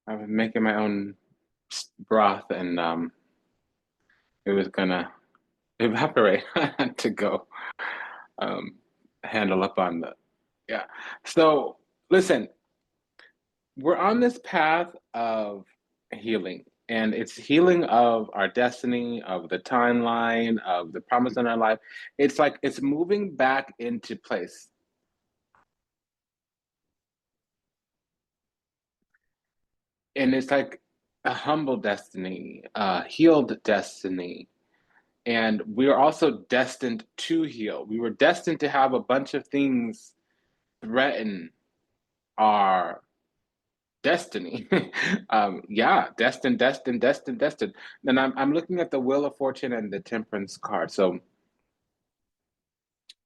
I was making my own broth, and it was gonna evaporate. I had to go um, handle up on the yeah. So listen, we're on this path of healing, and it's healing of our destiny, of the timeline, of the promise in our life. It's like it's moving back into place, and it's like a humble destiny, a healed destiny. And we are also destined to heal. We were destined to have a bunch of things threaten our destiny. Yeah, destined. And I'm looking at the Wheel of Fortune and the Temperance card. So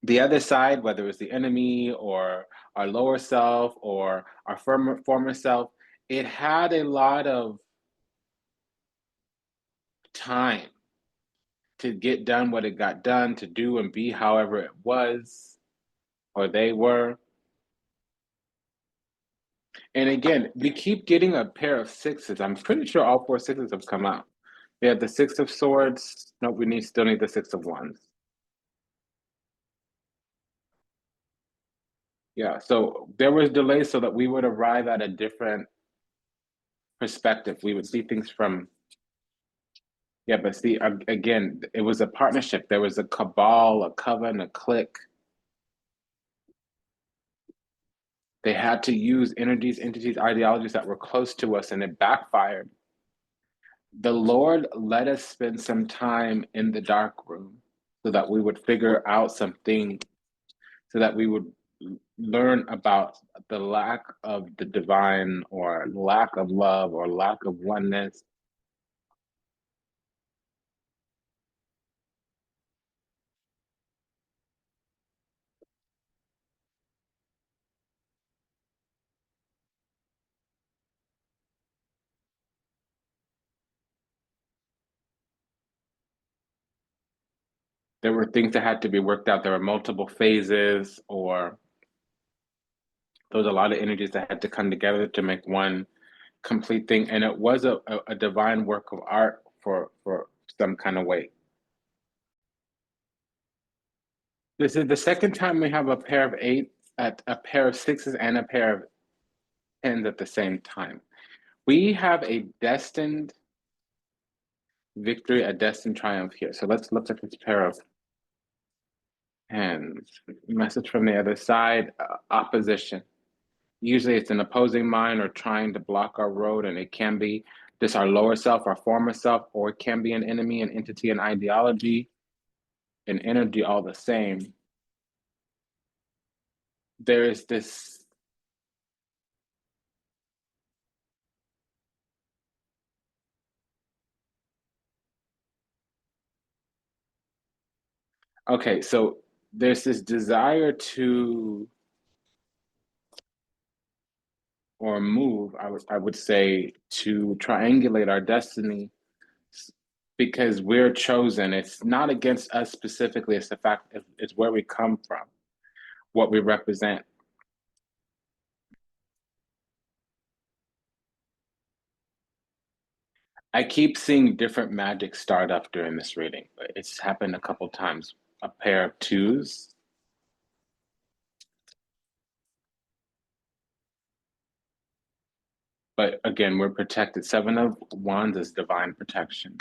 the other side, whether it's the enemy or our lower self or our former self, it had a lot of time to get done what it got done, to do and be however it was or they were. And again, we keep getting a pair of sixes. I'm pretty sure all four sixes have come out. We have the Six of Swords. No, still need the Six of Wands. Yeah, so there was delays so that we would arrive at a different perspective. We would see things from, yeah, but see, again, it was a partnership. There was a cabal, a coven, a clique. They had to use energies, entities, ideologies that were close to us, and it backfired. The Lord let us spend some time in the dark room so that we would figure out something, so that we would learn about the lack of the divine or lack of love or lack of oneness. There were things that had to be worked out. There were multiple phases, or there was a lot of energies that had to come together to make one complete thing. And it was a divine work of art for some kind of way. This is the second time we have a pair of eights, a pair of sixes, and a pair of tens at the same time. We have a destined victory, a destined triumph here. So let's look at this pair of hands. Message from the other side, opposition. Usually it's an opposing mind or trying to block our road, and it can be just our lower self, our former self, or it can be an enemy, an entity, an ideology, an energy, all the same. There is this. Okay, so there's this desire to or move, I would say, to triangulate our destiny because we're chosen. It's not against us specifically, it's the fact it's where we come from, what we represent. I keep seeing different magic start up during this reading. It's happened a couple times. A pair of twos. But again, we're protected. Seven of Wands is divine protection.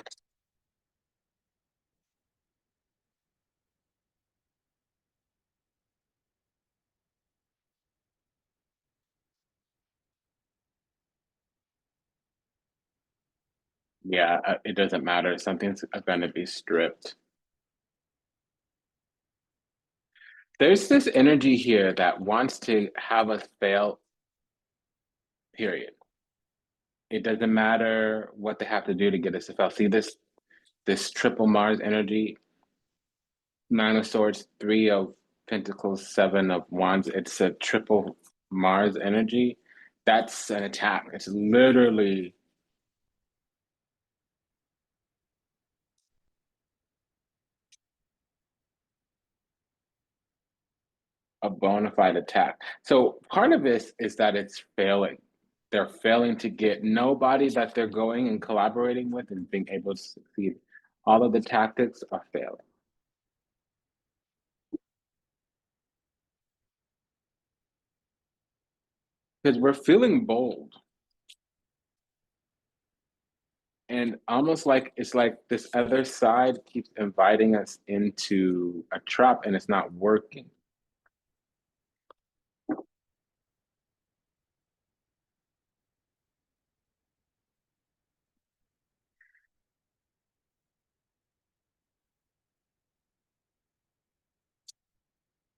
Yeah, it doesn't matter. Something's going to be stripped. There's this energy here that wants to have us fail, period. It doesn't matter what they have to do to get us to fail. See this triple Mars energy, Nine of Swords, Three of Pentacles, Seven of Wands. It's a triple Mars energy. That's an attack. It's literally a bona fide attack. So part of this is that it's failing. They're failing to get nobody that they're going and collaborating with and being able to succeed. All of the tactics are failing. Because we're feeling bold. And almost like it's like this other side keeps inviting us into a trap and it's not working.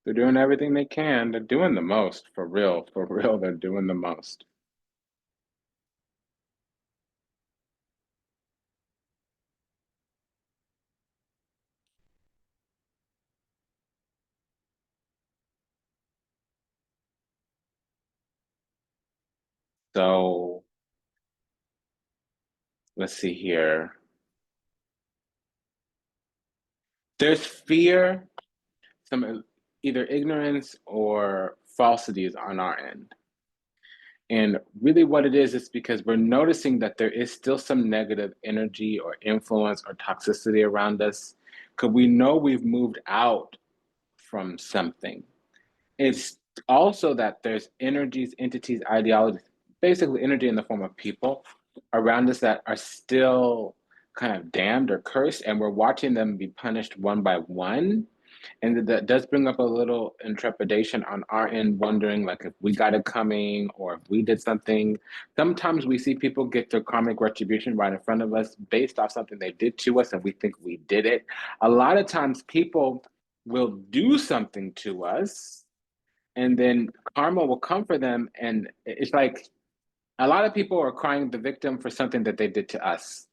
They're doing everything they can. They're doing the most, for real. For real, they're doing the most. So let's see here. There's fear, some either ignorance or falsities on our end. And really, what it is because we're noticing that there is still some negative energy or influence or toxicity around us. Because we know we've moved out from something. It's also that there's energies, entities, ideologies, basically energy in the form of people around us that are still kind of damned or cursed, and we're watching them be punished one by one. And that does bring up a little intrepidation on our end, wondering like if we got it coming or if we did something. Sometimes we see people get their karmic retribution right in front of us based off something they did to us and we think we did it. A lot of times people will do something to us and then karma will come for them. And it's like a lot of people are crying the victim for something that they did to us,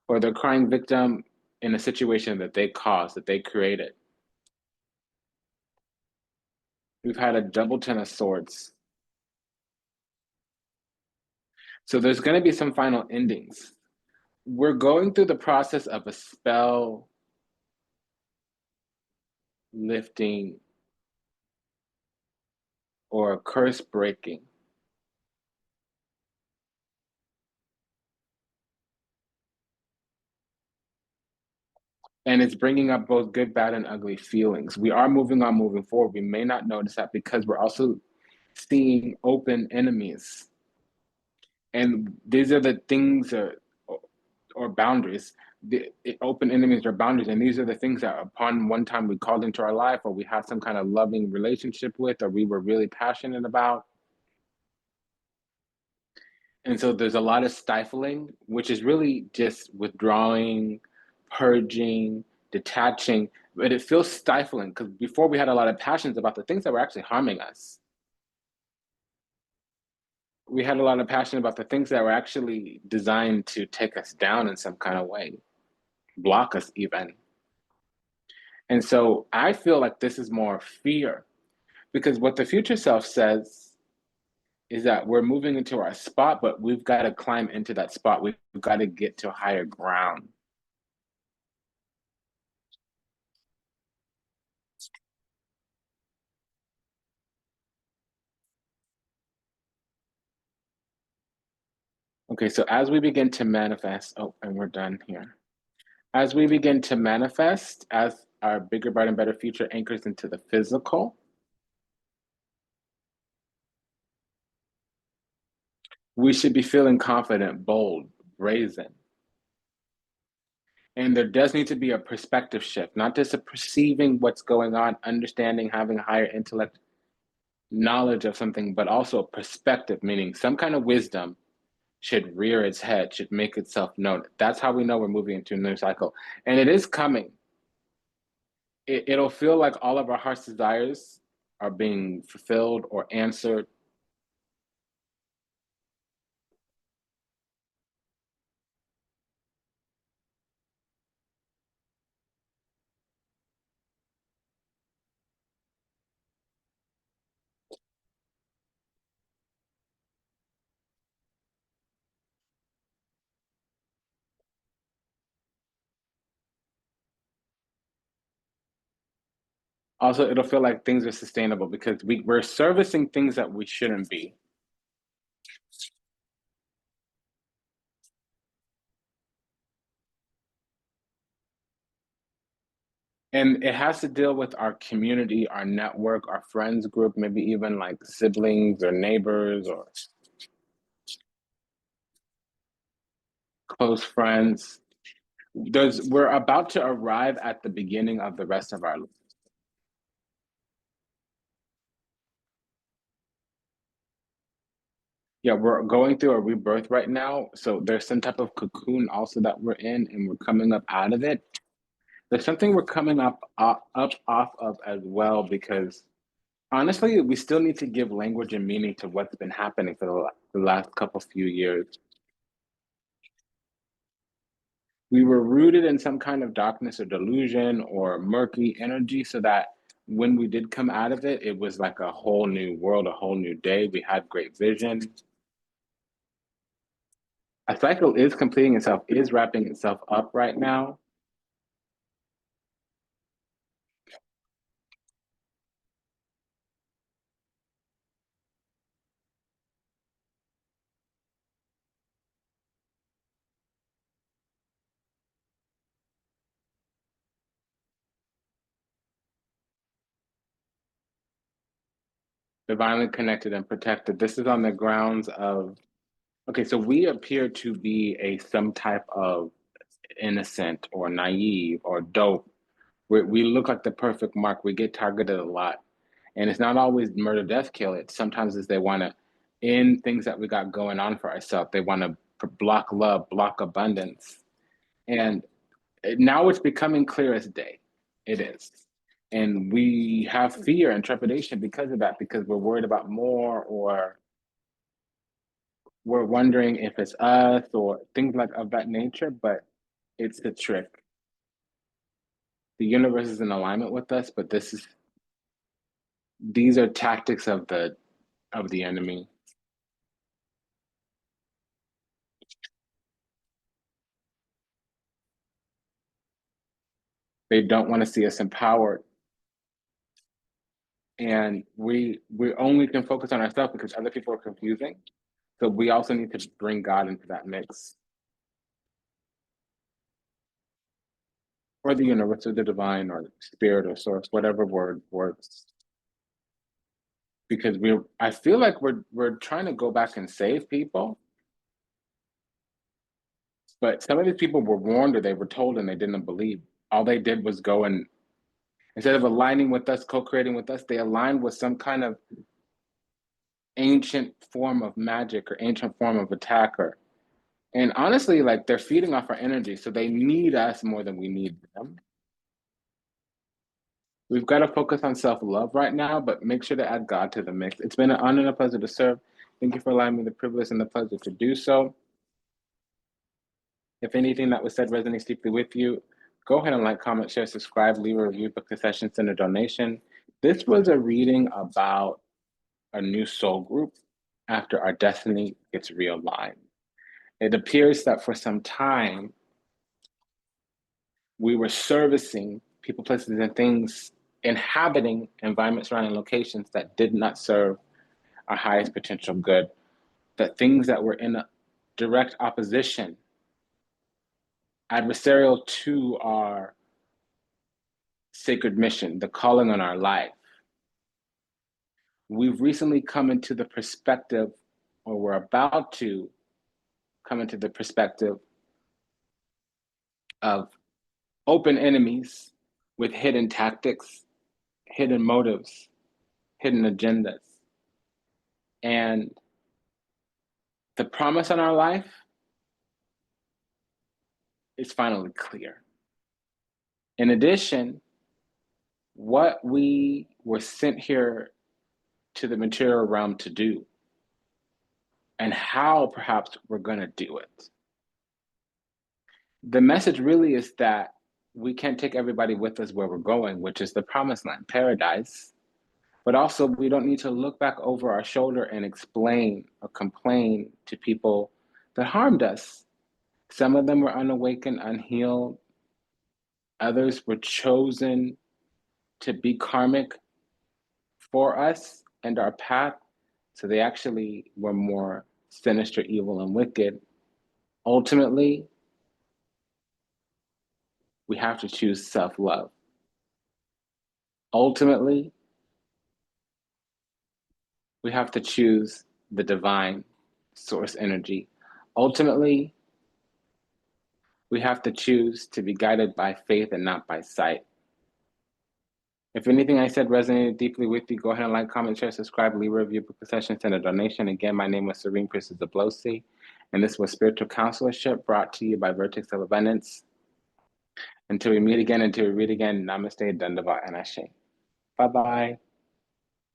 or they're crying victim in a situation that they caused, that they created. We've had a double ten of swords. So there's going to be some final endings. We're going through the process of a spell lifting or a curse breaking. And it's bringing up both good, bad, and ugly feelings. We are moving on, moving forward. We may not notice that because we're also seeing open enemies. And these are the things or boundaries. The open enemies or boundaries, and these are the things that upon one time we called into our life, or we had some kind of loving relationship with, or we were really passionate about. And so there's a lot of stifling, which is really just withdrawing, purging, detaching, but it feels stifling because before we had a lot of passions about the things that were actually harming us. We had a lot of passion about the things that were actually designed to take us down in some kind of way, block us even. And so I feel like this is more fear because what the future self says is that we're moving into our spot, but we've got to climb into that spot. We've got to get to higher ground. Okay, so as we begin to manifest, oh, and we're done here. As we begin to manifest, as our bigger, brighter, and better future anchors into the physical, we should be feeling confident, bold, brazen. And there does need to be a perspective shift, not just a perceiving what's going on, understanding, having a higher intellect, knowledge of something, but also a perspective, meaning some kind of wisdom should rear its head, should make itself known. That's how we know we're moving into a new cycle. And it is coming. It'll feel like all of our heart's desires are being fulfilled or answered. Also, it'll feel like things are sustainable because we're servicing things that we shouldn't be. And it has to deal with our community, our network, our friends group, maybe even like siblings or neighbors or close friends. We're about to arrive at the beginning of the rest of our life. Yeah, we're going through a rebirth right now. So there's some type of cocoon also that we're in, and we're coming up out of it. There's something we're coming up off of as well because honestly, we still need to give language and meaning to what's been happening for the last couple few years. We were rooted in some kind of darkness or delusion or murky energy so that when we did come out of it, it was like a whole new world, a whole new day. We had great vision. A cycle is completing itself, is wrapping itself up right now. Divinely connected and protected. This is on the grounds of, okay, so we appear to be some type of innocent or naive or dope. We look like the perfect mark. We get targeted a lot. And it's not always murder, death, kill. It sometimes is they want to end things that we got going on for ourselves. They want to block love, block abundance. And now it's becoming clear as day. It is. And we have fear and trepidation because of that, because we're worried about more, or we're wondering if it's us or things like of that nature, but it's the trick. The universe is in alignment with us, but these are tactics of the enemy. They don't want to see us empowered, and we only can focus on ourselves because other people are confusing. So we also need to bring God into that mix, or the universe, or the divine, or spirit, or source, whatever word works. Because I feel like we're trying to go back and save people, But some of these people were warned or they were told and they didn't believe. All they did was go and, instead of aligning with us, co-creating with us, they aligned with some kind of ancient form of magic or ancient form of attack. And honestly, like, they're feeding off our energy, so they need us more than we need them. We've got to focus on self-love right now, but make sure to add God to the mix. It's been an honor and a pleasure to serve. Thank you for allowing me the privilege and the pleasure to do so. If anything that was said resonates deeply with you, go ahead and like, comment, share, subscribe, leave a review, book a session, send a donation. This was a reading about a new soul group after our destiny gets realigned. It appears that for some time, we were servicing people, places, and things, inhabiting environments, surrounding locations that did not serve our highest potential good, that things that were in a direct opposition, adversarial to our sacred mission, the calling on our life. We've recently come into the perspective, or we're about to come into the perspective of open enemies with hidden tactics, hidden motives, hidden agendas. And the promise on our life is finally clear. In addition, what we were sent here to the material realm to do, and how perhaps we're going to do it. The message really is that we can't take everybody with us where we're going, which is the promised land, paradise. But also, we don't need to look back over our shoulder and explain or complain to people that harmed us. Some of them were unawakened, unhealed. Others were chosen to be karmic for us and our path. So they actually were more sinister, evil, and wicked. Ultimately, we have to choose self-love. Ultimately, we have to choose the divine source energy. Ultimately, we have to choose to be guided by faith and not by sight. If anything I said resonated deeply with you, go ahead and like, comment, share, subscribe, leave a review, book a session, send a donation. Again, my name was Serene Priestess Abossi, and this was Spiritual Consularship, brought to you by Vertex of Abundance. Until we meet again, until we read again, namaste, dandava, and ashe. Bye-bye.